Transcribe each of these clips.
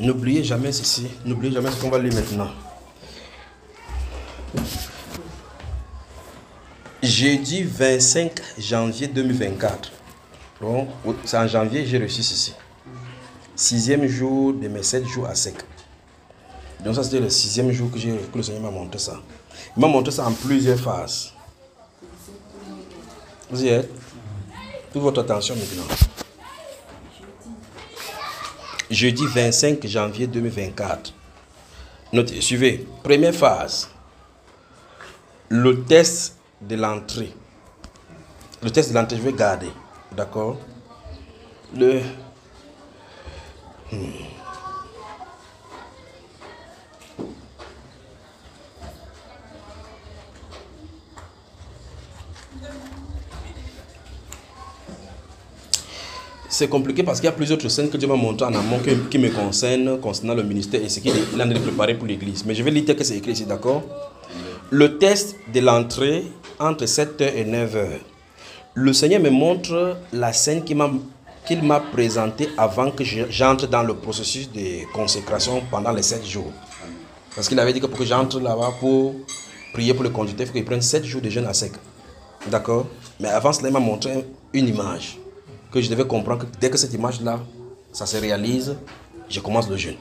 N'oubliez jamais ceci. N'oubliez jamais ce qu'on va lire maintenant. Jeudi 25 janvier 2024. Bon, c'est en janvier j'ai reçu ceci. 6e jour de mes 7 jours à sec. Donc ça c'était le 6e jour que le Seigneur m'a montré ça. Il m'a montré ça en plusieurs phases. Vous y êtes? Toute votre attention maintenant. Jeudi 25 janvier 2024. Notez, suivez. Première phase. Le test de l'entrée. Le test de l'entrée, je vais garder. D'accord? C'est compliqué parce qu'il y a plusieurs autres scènes que Dieu m'a montré en amont qui me concernent concernant le ministère et ce qu'il est en train de préparer pour l'église. Mais je vais lire tel que c'est écrit ici, d'accord? Le test de l'entrée entre 7h et 9h. Le Seigneur me montre la scène qu'il m'a présentée avant que j'entre dans le processus de consécration pendant les 7 jours. Parce qu'il avait dit que pour que j'entre là-bas pour prier pour le conducteur, il faut qu'il prenne 7 jours de jeûne à sec. D'accord? Mais avant cela, il m'a montré une image que je devais comprendre que dès que cette image-là, ça se réalise, je commence le jeûne.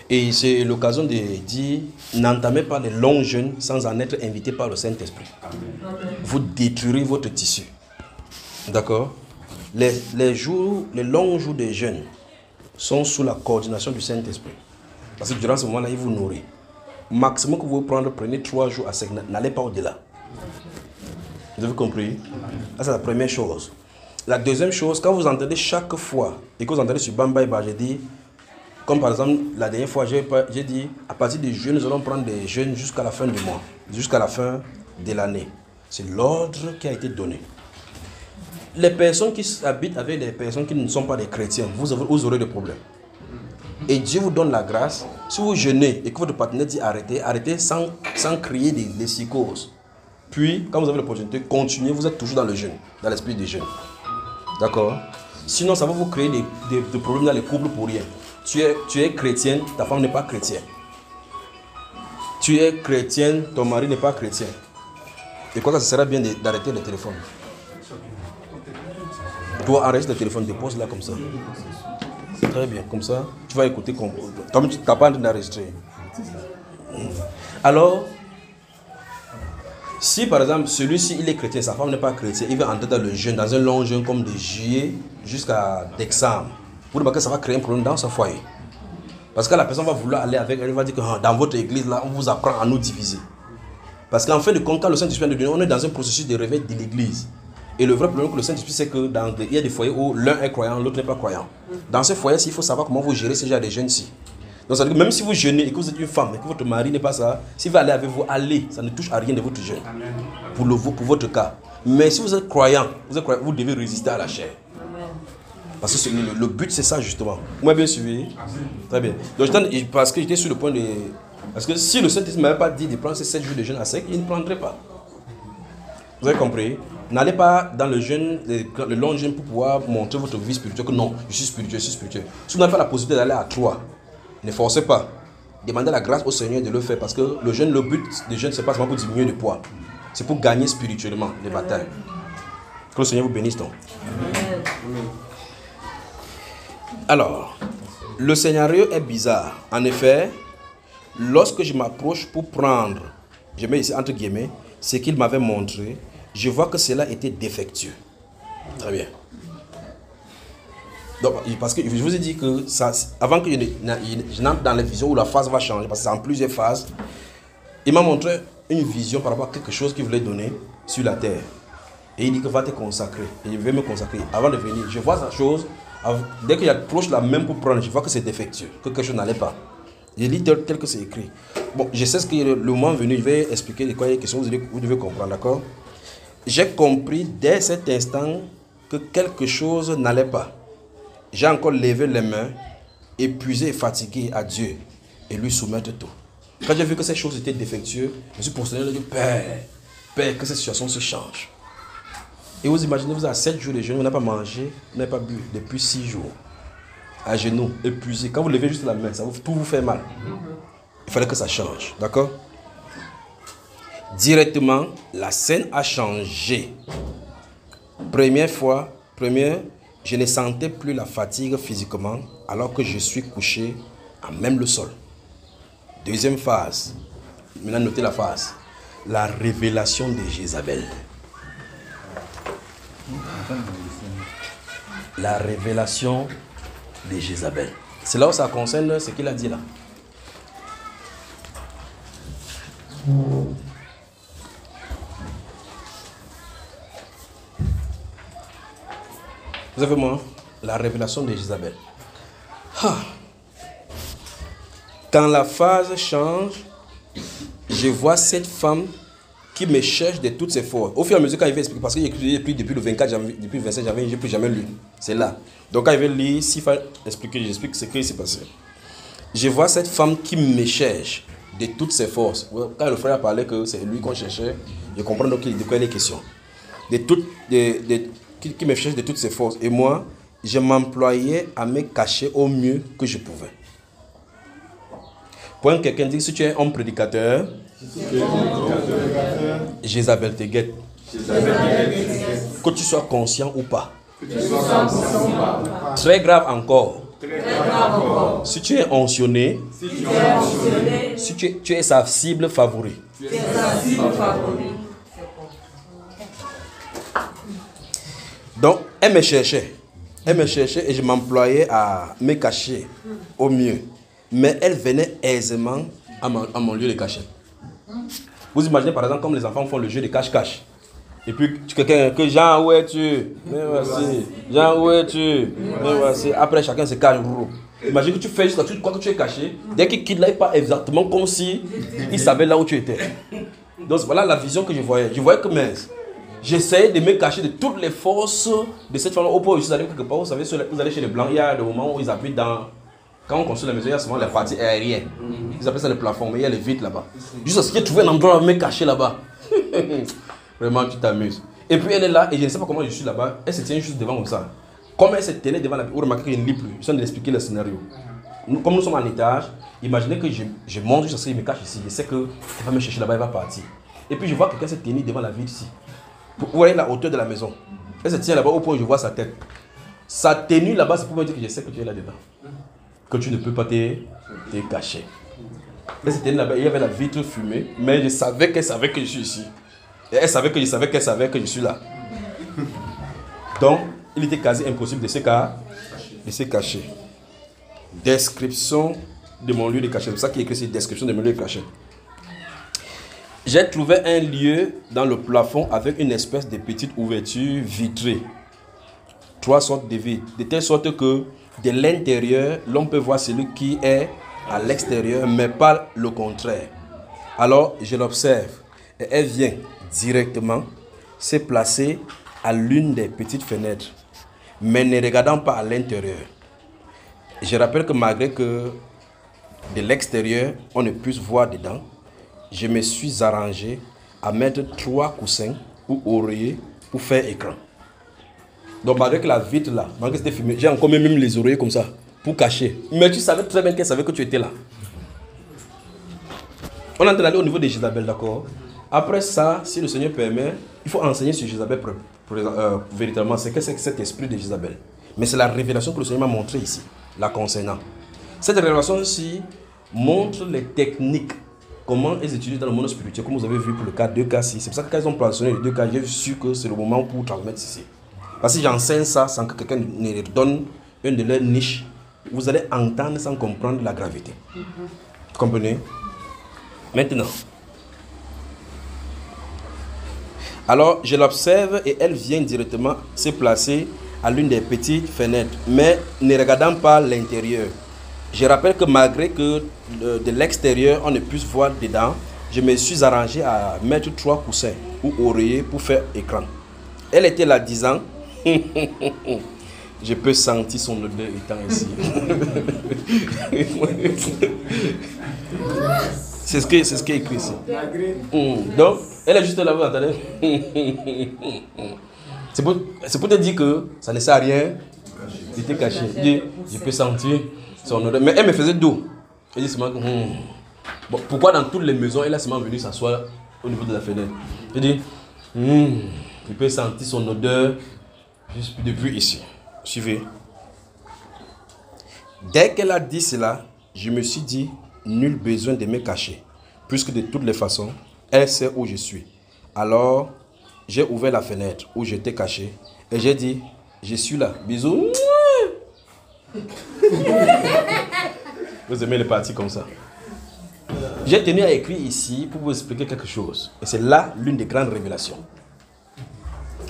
Et c'est l'occasion de dire, n'entamez pas les longs jeûnes sans en être invité par le Saint-Esprit. Vous détruirez votre tissu. D'accord? Les longs jours de jeûne sont sous la coordination du Saint-Esprit. Parce que durant ce moment-là, il vous nourrit. Maximum que vous prendre, prenez 3 jours à sec, n'allez pas au-delà. Vous avez compris? Ça, c'est la première chose. La deuxième chose, quand vous entendez chaque fois, et que vous entendez sur Bambaïba, j'ai dit, comme par exemple, la dernière fois, j'ai dit, à partir du jeûne, nous allons prendre des jeûnes jusqu'à la fin du mois, jusqu'à la fin de l'année. C'est l'ordre qui a été donné. Les personnes qui habitent avec des personnes qui ne sont pas des chrétiens, vous aurez des problèmes. Et Dieu vous donne la grâce. Si vous jeûnez et que votre partenaire dit arrêtez, arrêtez sans crier des psychoses. Puis, quand vous avez l'opportunité, continuez, vous êtes toujours dans le jeûne, dans l'esprit du jeûne. D'accord? Sinon, ça va vous créer des problèmes dans les couples pour rien. Tu es chrétienne, ta femme n'est pas chrétienne. Tu es chrétienne, ton mari n'est pas chrétien. Et quoi, ça serait bien d'arrêter le téléphone. Toi, arrête le téléphone, dépose là comme ça. Très bien, comme ça, tu vas écouter. Toi, tu n'as pas d'enregistrer. Alors, si par exemple, celui-ci, il est chrétien, sa femme n'est pas chrétienne, il va entrer dans le jeûne, dans un long jeûne comme de juillet jusqu'à décembre. Vous voyez que ça va créer un problème dans son foyer. Parce que la personne va vouloir aller avec elle, elle va dire que dans votre église, là, on vous apprend à nous diviser. Parce qu'en fin de compte, quand le Saint-Esprit nous dit, on est dans un processus de réveil de l'église. Et le vrai problème que le Saint-Esprit, c'est qu'il y a des foyers où l'un est croyant, l'autre n'est pas croyant. Dans ce foyer-ci, il faut savoir comment vous gérez ce genre de jeunes-ci. Donc, ça veut dire que même si vous jeûnez et que vous êtes une femme et que votre mari n'est pas ça, s'il va aller avec vous, allez, ça ne touche à rien de votre jeûne. Pour votre cas. Mais si vous êtes croyant, vous devez résister à la chair. Parce que le but, c'est ça justement. Vous m'avez bien suivi? Très bien. Donc, parce que j'étais sur le point de... Parce que si le Saint-Esprit ne m'avait pas dit de prendre ces 7 jours de jeûne à sec, il ne prendrait pas. Vous avez compris? N'allez pas dans le jeûne, le long jeûne pour pouvoir montrer votre vie spirituelle que non, je suis spirituel, je suis spirituel. Si vous n'avez pas la possibilité d'aller à 3, ne forcez pas. Demandez la grâce au Seigneur de le faire parce que le jeûne, le but du jeûne, ce n'est pas seulement pour diminuer le poids. C'est pour gagner spirituellement les batailles. Que le Seigneur vous bénisse donc. Alors, le scénario est bizarre. En effet, lorsque je m'approche pour prendre, je mets ici entre guillemets, ce qu'il m'avait montré, je vois que cela était défectueux. Très bien. Donc, parce que je vous ai dit que ça, avant que je n'entre dans les visions où la phase va changer, parce que c'est en plusieurs phases, il m'a montré une vision par rapport à quelque chose qu'il voulait donner sur la terre. Et il dit que va te consacrer. Et je vais me consacrer. Avant de venir, je vois sa chose. Dès qu'il approche la main pour prendre, je vois que c'est défectueux, que quelque chose n'allait pas. Je lis tel que c'est écrit. Bon, je sais ce que le moment venu, je vais expliquer de quoi il y a question, vous devez comprendre, d'accord? J'ai compris dès cet instant que quelque chose n'allait pas. J'ai encore levé les mains, épuisé et fatigué à Dieu et lui soumettre tout. Quand j'ai vu que ces choses étaient défectueuses, je me suis prosterné et dit, Père, que cette situation se change. Et vous imaginez, vous avez 7 jours de jeûne, vous n'avez pas mangé, vous n'avez pas bu depuis 6 jours. à genoux, épuisé. Quand vous levez juste la main, tout vous fait mal. Il fallait que ça change, d'accord? Directement, la scène a changé. Première, je ne sentais plus la fatigue physiquement alors que je suis couché à même le sol. Deuxième phase, maintenant notez la phase, la révélation de Jézabel. La révélation de Jézabel. C'est là où ça concerne ce qu'il a dit là. Vous avez moi la révélation de Jézabel. Quand la phase change, je vois cette femme qui me cherche de toutes ses forces. Au fur et à mesure, quand il va expliquer, parce qu'il écrit depuis le 24 janvier, depuis le 27 janvier, je n'ai plus jamais lu. C'est là. Donc quand il va lire, s'il faut expliquer, j'explique ce qui s'est passé. Je vois cette femme qui me cherche de toutes ses forces. Quand le frère a parlé que c'est lui qu'on cherchait, je comprends donc de quoi il est question. Qui me cherche de toutes ses forces. Et moi, je m'employais à me cacher au mieux que je pouvais. Quand quelqu'un dit, si tu es un prédicateur, Jézabel te guette. Que tu sois conscient ou pas. Très grave encore. Si tu es oncionné, si tu es sa cible favorite. Donc, elle me cherchait et je m'employais à me cacher au mieux. Mais elle venait aisément à mon lieu de cachette. Vous imaginez par exemple comme les enfants font le jeu de cache-cache. Et puis quelqu'un que Jean, où es-tu? Mais voici. Jean, où es-tu? Mais voici. Après chacun se cache. Imagine que tu fais jusqu'à tu crois que tu es caché. Dès qu'il quitte là, il part exactement comme si il savait là où tu étais. Donc voilà la vision que je voyais. Je voyais que j'essayais de me cacher de toutes les forces de cette femme. Au point où je suis allé quelque part, vous savez, vous allez chez les Blancs, il y a des moments où ils habitent dans... Quand on construit la maison, il y a souvent les parties aériennes. Ils appellent ça le plafond, mais il y a les vitres là-bas. Juste parce que j'ai trouvé un endroit où me cacher là-bas. Vraiment, tu t'amuses. Et puis elle est là, et je ne sais pas comment je suis là-bas. Elle se tient juste devant comme ça. Comme elle se tenait devant la... Vous remarquez que je ne lis plus. Je suis en train d'expliquer le scénario. Comme nous sommes en étage, imaginez que je monte juste parce qu'il me cache ici. Je sais qu'elle va me chercher là-bas, elle va partir. Et puis je vois quelqu'un se tenir devant la vitre ici. Vous voyez la hauteur de la maison. Elle se tient là-bas au point où je vois sa tête. Sa tenue là-bas, c'est pour me dire que je sais que tu es là-dedans. Que tu ne peux pas te cacher. Elle se tenait là-bas, il y avait la vitre fumée, mais je savais qu'elle savait que je suis ici. Et elle savait que je savais qu'elle savait que je suis là. Donc, il était quasi impossible de se cacher. Description de mon lieu de cachette. C'est ça qui est écrit, c'est description de mon lieu de cachette. J'ai trouvé un lieu dans le plafond avec une espèce de petite ouverture vitrée. 3 sortes de vitres. De telle sorte que de l'intérieur, l'on peut voir celui qui est à l'extérieur, mais pas le contraire. Alors, je l'observe. Et elle vient directement se placer à l'une des petites fenêtres, mais ne regardant pas à l'intérieur. Je rappelle que malgré que de l'extérieur, on ne puisse voir dedans, je me suis arrangé à mettre 3 coussins ou oreillers pour faire écran. Donc malgré que la vitre là, malgré que c'était filmé, j'ai encore même les oreillers comme ça, pour cacher. Mais tu savais très bien qu'elle savait que tu étais là. On est en train d'aller au niveau de Jézabel, d'accord? Après ça, si le Seigneur permet, il faut enseigner sur Jézabel véritablement. C'est que c'est cet esprit de Jézabel. Mais c'est la révélation que le Seigneur m'a montrée ici, la concernant. Cette révélation-ci montre les techniques, comment elles utilisent dans le monde spirituel, comme vous avez vu pour le cas 2K6. C'est pour ça que quand ils ont mentionné les 2K, j'ai su que c'est le moment pour transmettre ici. Parce que j'enseigne ça sans que quelqu'un ne leur donne une de leurs niches, vous allez entendre sans comprendre la gravité. Vous comprenez? Maintenant. Alors, je l'observe et elle vient directement se placer à l'une des petites fenêtres, mais ne regardant pas l'intérieur. Je rappelle que malgré que de l'extérieur, on ne puisse voir dedans, je me suis arrangé à mettre 3 coussins ou oreillers pour faire écran. Elle était là disant, je peux sentir son odeur étant ici. C'est ce qui est écrit ici. Donc, elle est juste là, vous entendez? C'est pour te dire que ça ne sert à rien J'étais caché. Je peux sentir son odeur. Mais elle me faisait dos. Elle dit seulement, bon, pourquoi dans toutes les maisons, elle a seulement venu s'asseoir au niveau de la fenêtre. Elle dit, je peux sentir son odeur juste depuis ici. Suivez. Dès qu'elle a dit cela, je me suis dit, nul besoin de me cacher, puisque de toutes les façons, elle sait où je suis. Alors, j'ai ouvert la fenêtre où j'étais caché et j'ai dit, je suis là. Bisous. Vous aimez les parties comme ça. J'ai tenu à écrire ici pour vous expliquer quelque chose. Et c'est là l'une des grandes révélations.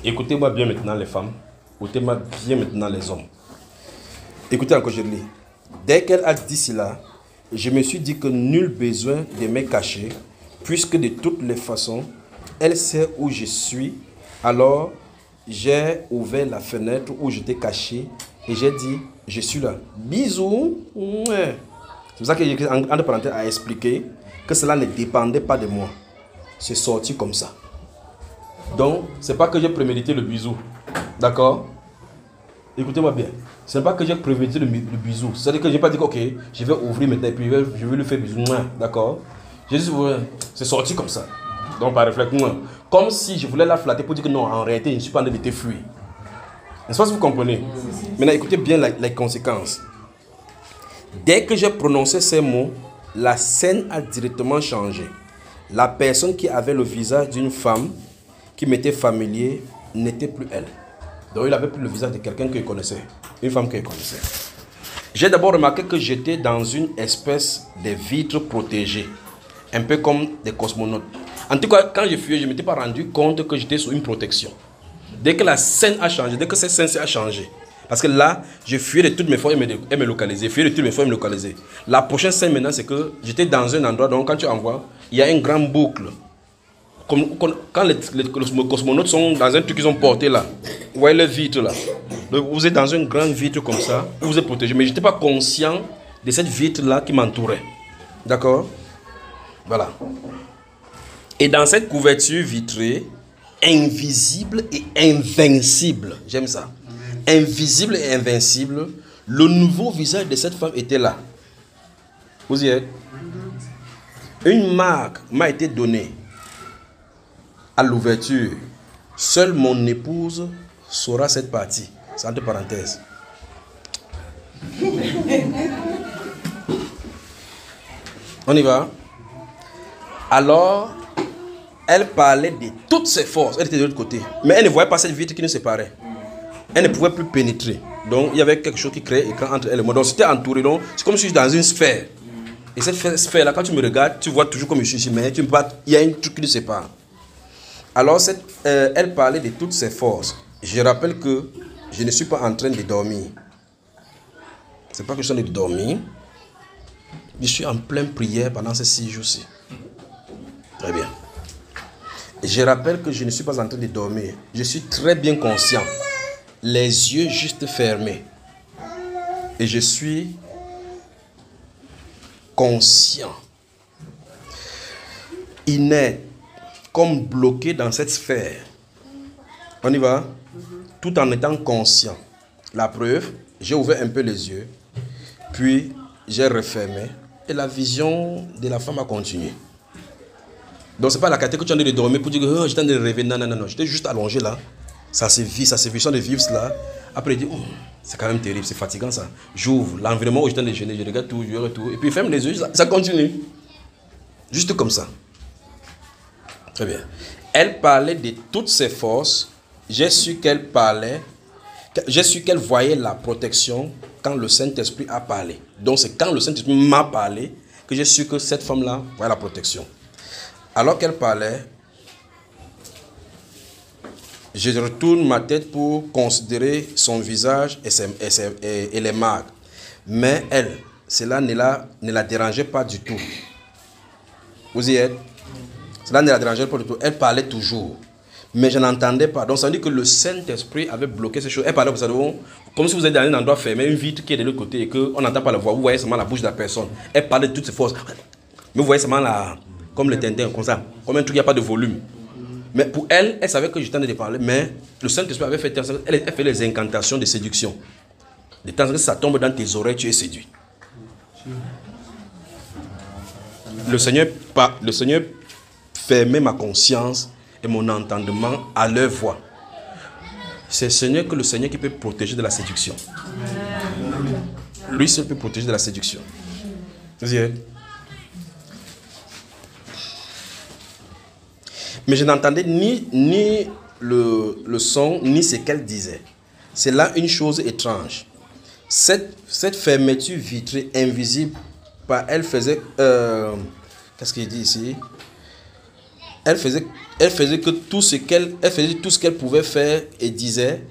Écoutez-moi bien maintenant les femmes. Écoutez-moi bien maintenant les hommes. Écoutez encore, je lis. Dès qu'elle a dit cela, je me suis dit que nul besoin de me cacher, puisque de toutes les façons, elle sait où je suis. Alors, j'ai ouvert la fenêtre où j'étais caché et j'ai dit, je suis là. Bisous. Ouais. C'est pour ça que j'ai écrit entre parenthèses à expliquer que cela ne dépendait pas de moi. C'est sorti comme ça. Donc, ce n'est pas que j'ai prémédité le bisou. D'accord? Écoutez-moi bien. Ce n'est pas que j'ai prémédité le bisou. C'est-à-dire que je n'ai pas dit, ok, je vais ouvrir maintenant et puis je vais lui faire bisou. D'accord? J'ai dit, c'est sorti comme ça. Donc, par réflexe, comme si je voulais la flatter pour dire que non, en réalité, je ne suis pas en train de te fuir. N'est-ce pas si vous comprenez? Maintenant, écoutez bien les conséquences. Dès que j'ai prononcé ces mots, la scène a directement changé. La personne qui avait le visage d'une femme qui m'était familier n'était plus elle. Donc il n'avait plus le visage de quelqu'un que je connaissais. Une femme que je connaissais. J'ai d'abord remarqué que j'étais dans une espèce de vitre protégée. Un peu comme des cosmonautes. En tout cas, quand je fuyais, je ne m'étais pas rendu compte que j'étais sous une protection. Dès que la scène a changé, dès que cette scène a changé, parce que là, je fuyais de toutes mes fois et me localiser. Fuyais de toutes mes fois et me localiser. La prochaine scène maintenant, c'est que j'étais dans un endroit, donc quand tu envoies, il y a une grande boucle. Quand les cosmonautes sont dans un truc qu'ils ont porté là, vous voyez les vitres là. Donc, vous êtes dans une grande vitre comme ça, où vous êtes protégé. Mais je n'étais pas conscient de cette vitre là qui m'entourait. D'accord? Voilà. Et dans cette couverture vitrée, invisible et invincible, j'aime ça. Invisible et invincible, le nouveau visage de cette femme était là. Vous y êtes? Une marque m'a été donnée à l'ouverture. Seule mon épouse saura cette partie. C'est entre parenthèses. On y va? Alors, elle parlait de toutes ses forces. Elle était de l'autre côté. Mais elle ne voyait pas cette vitre qui nous séparait. Elle ne pouvait plus pénétrer. Donc, il y avait quelque chose qui créait écran entre elle et moi. Donc, c'était entouré. Donc, c'est comme si je suis dans une sphère. Et cette sphère-là, quand tu me regardes, tu vois toujours comme je suis ici. Mais tu me pas, il y a un truc qui nous sépare. Alors, elle parlait de toutes ses forces. Je rappelle que je ne suis pas en train de dormir. Ce n'est pas que je suis en train de dormir. Je suis en pleine prière pendant ces 6 jours-ci. Très bien. Je rappelle que je ne suis pas en train de dormir. Je suis très bien conscient. Les yeux juste fermés. Et je suis conscient. Inerte. Comme bloqué dans cette sphère. On y va? Tout en étant conscient. La preuve, j'ai ouvert un peu les yeux. Puis, j'ai refermé. Et la vision de la femme a continué. Donc, ce n'est pas la qualité que tu es en train de dormir pour dire que oh, j'étais en train de rêver. Non, non, non, non. J'étais juste allongé là. Ça se vit, ça se vit. Je suis en train de vivre cela. Après, il dit, oh, c'est quand même terrible, c'est fatigant ça. J'ouvre l'environnement où j'étais en train de gêner, je regarde tout, je regarde tout. Et puis, ferme les yeux, ça continue. Juste comme ça. Très bien. Elle parlait de toutes ses forces. J'ai su qu'elle parlait. J'ai su qu'elle voyait la protection quand le Saint-Esprit a parlé. Donc, c'est quand le Saint-Esprit m'a parlé que j'ai su que cette femme-là voyait la protection. Alors qu'elle parlait, je retourne ma tête pour considérer son visage et les marques. Mais elle, cela ne la dérangeait pas du tout. Vous y êtes? Cela ne la dérangeait pas du tout. Elle parlait toujours. Mais je n'entendais pas. Donc ça veut dire que le Saint-Esprit avait bloqué ces choses. Elle parlait comme si vous êtes dans un endroit fermé, une vitre qui est de l'autre côté et qu'on n'entend pas la voix. Vous voyez seulement la bouche de la personne. Elle parlait de toutes ses forces. Mais vous voyez seulement comme le tintin, comme ça. Comme un truc, il n'y a pas de volume. Mais pour elle, elle savait que j'étais en train de parler. Mais le Saint-Esprit avait fait, elle fait les incantations de séduction. De temps en temps, ça tombe dans tes oreilles, tu es séduit. Le Seigneur fermait ma conscience et mon entendement à leur voix. C'est le Seigneur qui peut protéger de la séduction. Lui seul peut protéger de la séduction. Vous-y. Mais je n'entendais ni le son, ni ce qu'elle disait. C'est là une chose étrange. Cette fermeture vitrée invisible, elle faisait... qu'est-ce qu'il dit ici? Elle faisait que tout ce qu'elle pouvait faire et disait.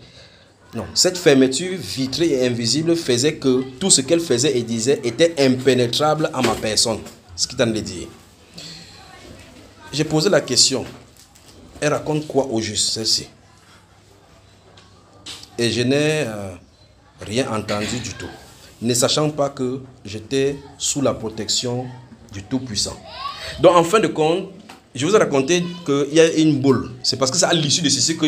Non, cette fermeture vitrée et invisible faisait que tout ce qu'elle faisait et disait était impénétrable à ma personne. Ce qu'il t'en a dit. J'ai posé la question. Elle raconte quoi au juste, celle-ci? Et je n'ai rien entendu du tout. Ne sachant pas que j'étais sous la protection du Tout-Puissant. Donc en fin de compte, je vous ai raconté qu'il y a une boule. C'est parce que c'est à l'issue de ceci que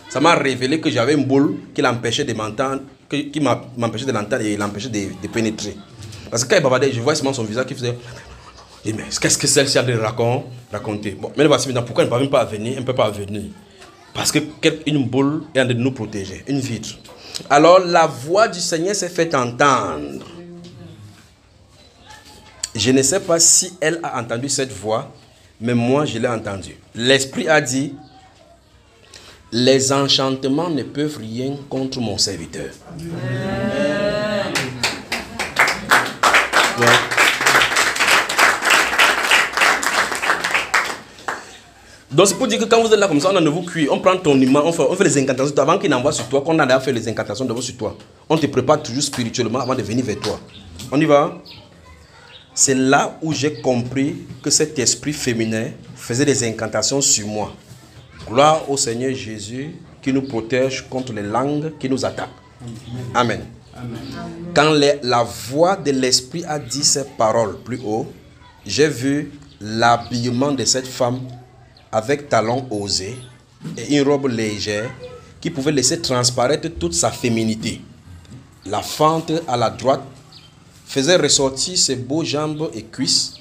ça m'a révélé que j'avais une boule qui l'empêchait de m'entendre, qui m'empêchait de l'entendre et l'empêchait de pénétrer. Parce que quand il bavardait, je voyais seulement son visage qui faisait... Et mais qu'est-ce que celle-ci a de raconter? Bon, mais voici maintenant, pourquoi elle ne peut même pas venir? Elle ne peut pas venir. Parce qu'une boule est en train de nous protéger, une vitre. Alors la voix du Seigneur s'est fait entendre. Je ne sais pas si elle a entendu cette voix, mais moi je l'ai entendue. L'Esprit a dit, les enchantements ne peuvent rien contre mon serviteur. Ouais. Donc c'est pour dire que quand vous êtes là comme ça, on ne vous cuit, on prend ton image, on fait les incantations avant qu'il n'envoie sur toi, qu'on a d'ailleurs fait les incantations devant sur toi. On te prépare toujours spirituellement avant de venir vers toi. On y va? C'est là où j'ai compris que cet esprit féminin faisait des incantations sur moi. Gloire au Seigneur Jésus qui nous protège contre les langues qui nous attaquent. Amen. Amen. Quand la voix de l'esprit a dit ces paroles plus haut, j'ai vu l'habillement de cette femme avec talons osés et une robe légère qui pouvait laisser transparaître toute sa féminité. La fente à la droite faisait ressortir ses beaux jambes et cuisses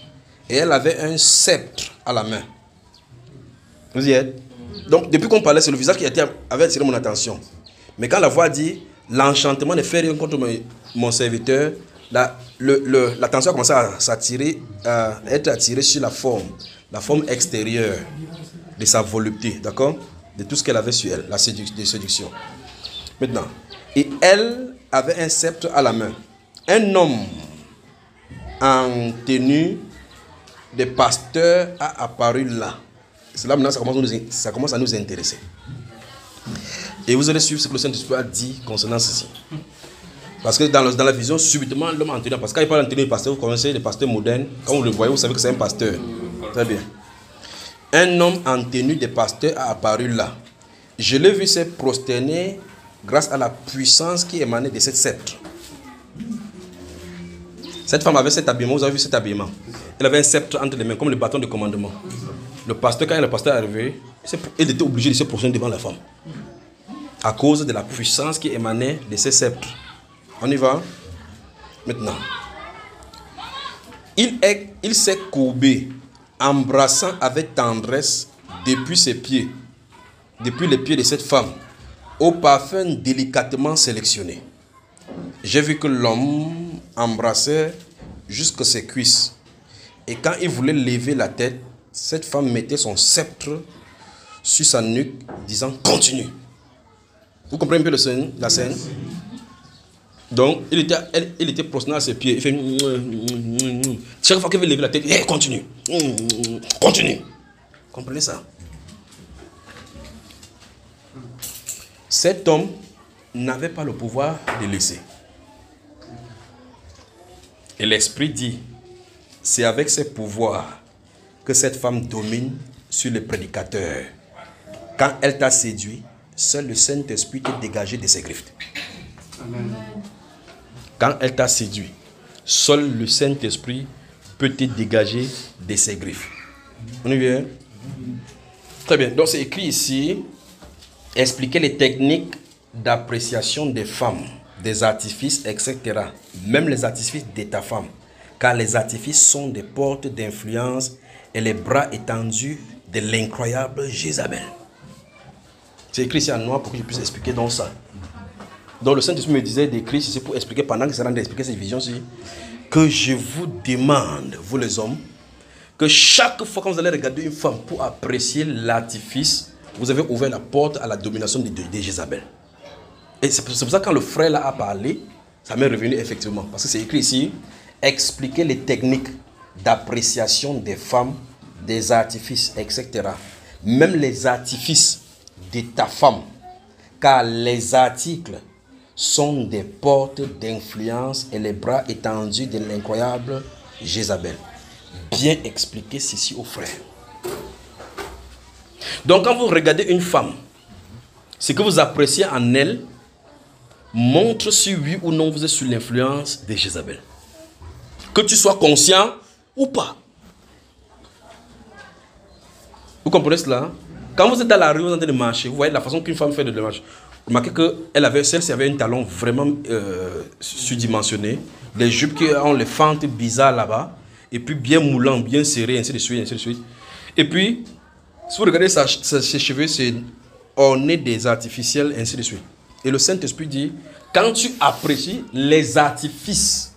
et elle avait un sceptre à la main. Vous y êtes? Donc depuis qu'on parlait, c'est le visage qui avait attiré mon attention. Mais quand la voix dit l'enchantement ne fait rien contre mon serviteur, l'attention a commencé à être attirée sur la forme extérieure de sa volupté, d'accord? De tout ce qu'elle avait sur elle, la séduction. Maintenant, et elle avait un sceptre à la main. Un homme en tenue de pasteur a apparu là. C'est là maintenant ça commence à nous intéresser. Et vous allez suivre ce que le Saint-Esprit a dit concernant ceci. Parce que dans la vision, subitement, l'homme en tenue, parce que quand il parle en tenue de pasteur, vous connaissez les pasteurs modernes. Quand vous le voyez, vous savez que c'est un pasteur. Très bien. Un homme en tenue de pasteur a apparu là. Je l'ai vu se prosterner grâce à la puissance qui émanait de cette sceptre. Cette femme avait cet habillement, vous avez vu cet habillement. Elle avait un sceptre entre les mains, comme le bâton de commandement. Le pasteur, quand le pasteur est arrivé, il était obligé de se prosterner devant la femme. À cause de la puissance qui émanait de ces sceptres. On y va? Maintenant. Il s'est courbé, embrassant avec tendresse depuis ses pieds, depuis les pieds de cette femme, au parfum délicatement sélectionné. J'ai vu que l'homme embrassait jusqu'à ses cuisses. Et quand il voulait lever la tête, cette femme mettait son sceptre sur sa nuque, disant « Continue ». Vous comprenez un peu la scène? Donc, il était prosterné à ses pieds. Il fait « Chaque fois qu'il veut lever la tête, hey, continue. Continue. » Comprenez ça? Cet homme n'avait pas le pouvoir de laisser. Et l'Esprit dit, c'est avec ses pouvoirs que cette femme domine sur le prédicateur. Quand elle t'a séduit, seul le Saint-Esprit t'est dégagé de ses griffes. Amen. Quand elle t'a séduit, seul le Saint-Esprit peut te dégager de ses griffes. On y vient? Très bien. Donc c'est écrit ici, expliquer les techniques d'appréciation des femmes, des artifices, etc. Même les artifices de ta femme. Car les artifices sont des portes d'influence et les bras étendus de l'incroyable Jézabel. C'est écrit ici en noir pour que je puisse expliquer dans ça. Donc le Saint-Esprit me disait d'écrire ici pour expliquer, pendant que c'est en train d'expliquer cette vision-ci, que je vous demande, vous les hommes, que chaque fois que vous allez regarder une femme pour apprécier l'artifice, vous avez ouvert la porte à la domination de Jézabel. Et c'est pour ça que quand le frère là a parlé, ça m'est revenu effectivement. Parce que c'est écrit ici, expliquer les techniques d'appréciation des femmes, des artifices, etc. Même les artifices de ta femme. Car les articles sont des portes d'influence et les bras étendus de l'incroyable Jézabel. Bien expliquer ceci aux frères. Donc quand vous regardez une femme, ce que vous appréciez en elle montre si oui ou non vous êtes sous l'influence de Jézabel. Que tu sois conscient ou pas. Vous comprenez cela? Quand vous êtes dans la rue, vous êtes en train de marcher, vous voyez la façon qu'une femme fait de marche. Remarquez que celle-ci avait un talon vraiment surdimensionné, les jupes qui ont les fentes bizarres là-bas, et puis bien moulant, bien serré, ainsi de suite, ainsi de suite. Et puis, si vous regardez ses cheveux, c'est orné des artificiels, ainsi de suite. Et le Saint-Esprit dit, quand tu apprécies les artifices,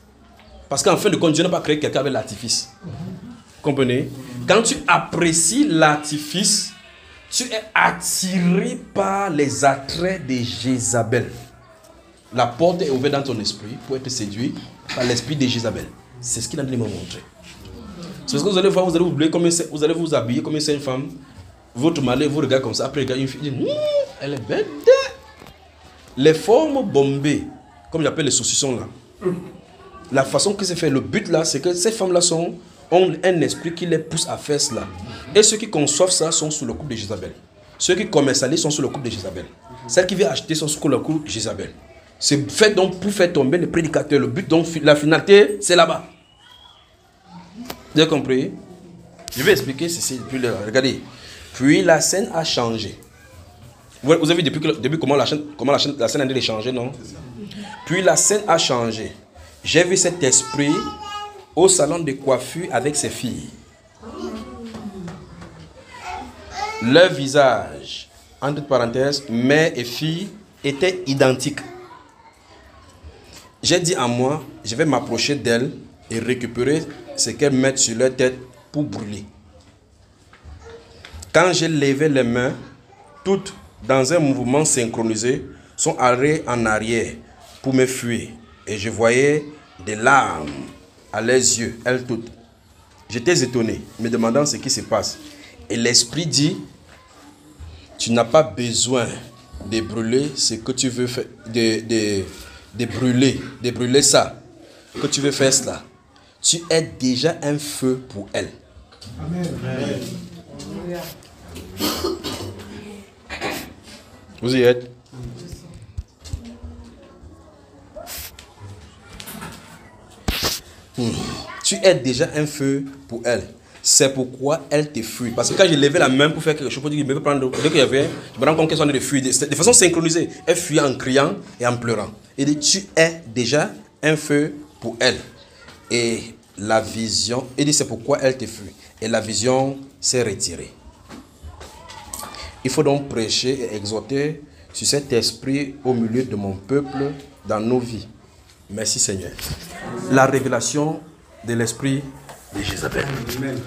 parce qu'en fin de compte, Dieu n'a pas créé quelqu'un avec l'artifice. Comprenez? Quand tu apprécies l'artifice, tu es attiré par les attraits de Jézabel. La porte est ouverte dans ton esprit pour être séduit par l'esprit de Jézabel. C'est ce qu'il a dit me montrer. C'est parce que vous allez voir, vous allez oublier comment vous allez vous habiller comme une femme. Votre mari vous regarde comme ça. Après, regarde une fille, dit, elle est belle. Les formes bombées, comme j'appelle les saucissons là. La façon que c'est fait, le but là, c'est que ces femmes là ont un esprit qui les pousse à faire cela. Et ceux qui conçoivent ça sont sous le coup de Jézabel. Ceux qui commercialisent sont sous le coup de Jézabel. Celles qui viennent acheter sont sous le coup de Jézabel. C'est fait donc pour faire tomber les prédicateurs. Le but donc, la finalité, c'est là-bas. Vous avez compris? Je vais expliquer ceci. Regardez. Puis la scène a changé. Vous avez vu depuis comment la scène a été changée, non? Puis la scène a changé. J'ai vu cet esprit au salon de coiffure avec ses filles. Leur visage, entre parenthèses, mère et fille, étaient identiques. J'ai dit à moi, je vais m'approcher d'elles et récupérer ce qu'elles mettent sur leur tête pour brûler. Quand j'ai levé les mains, toutes dans un mouvement synchronisé, sont allées en arrière pour me fuir. Et je voyais des larmes à leurs yeux, elles toutes. J'étais étonné, me demandant ce qui se passe. Et l'esprit dit, tu n'as pas besoin de brûler ce que tu veux faire, de brûler ça, que tu veux faire cela. Tu es déjà un feu pour elle. Amen. Vous y êtes? Tu es déjà un feu pour elle. C'est pourquoi elle te fuit. Parce que quand j'ai levé la main pour faire quelque chose, pour dire qu'il me prendre, dès qu'il y avait, je me rends compte qu'elle sont en train de fuir. De façon synchronisée. Elle fuit en criant et en pleurant. Il dit, tu es déjà un feu pour elle. Et la vision, il dit, c'est pourquoi elle te fuit. Et la vision s'est retirée. Il faut donc prêcher et exhorter sur cet esprit au milieu de mon peuple dans nos vies. Merci Seigneur. La révélation de l'esprit de Jézabel. Amen.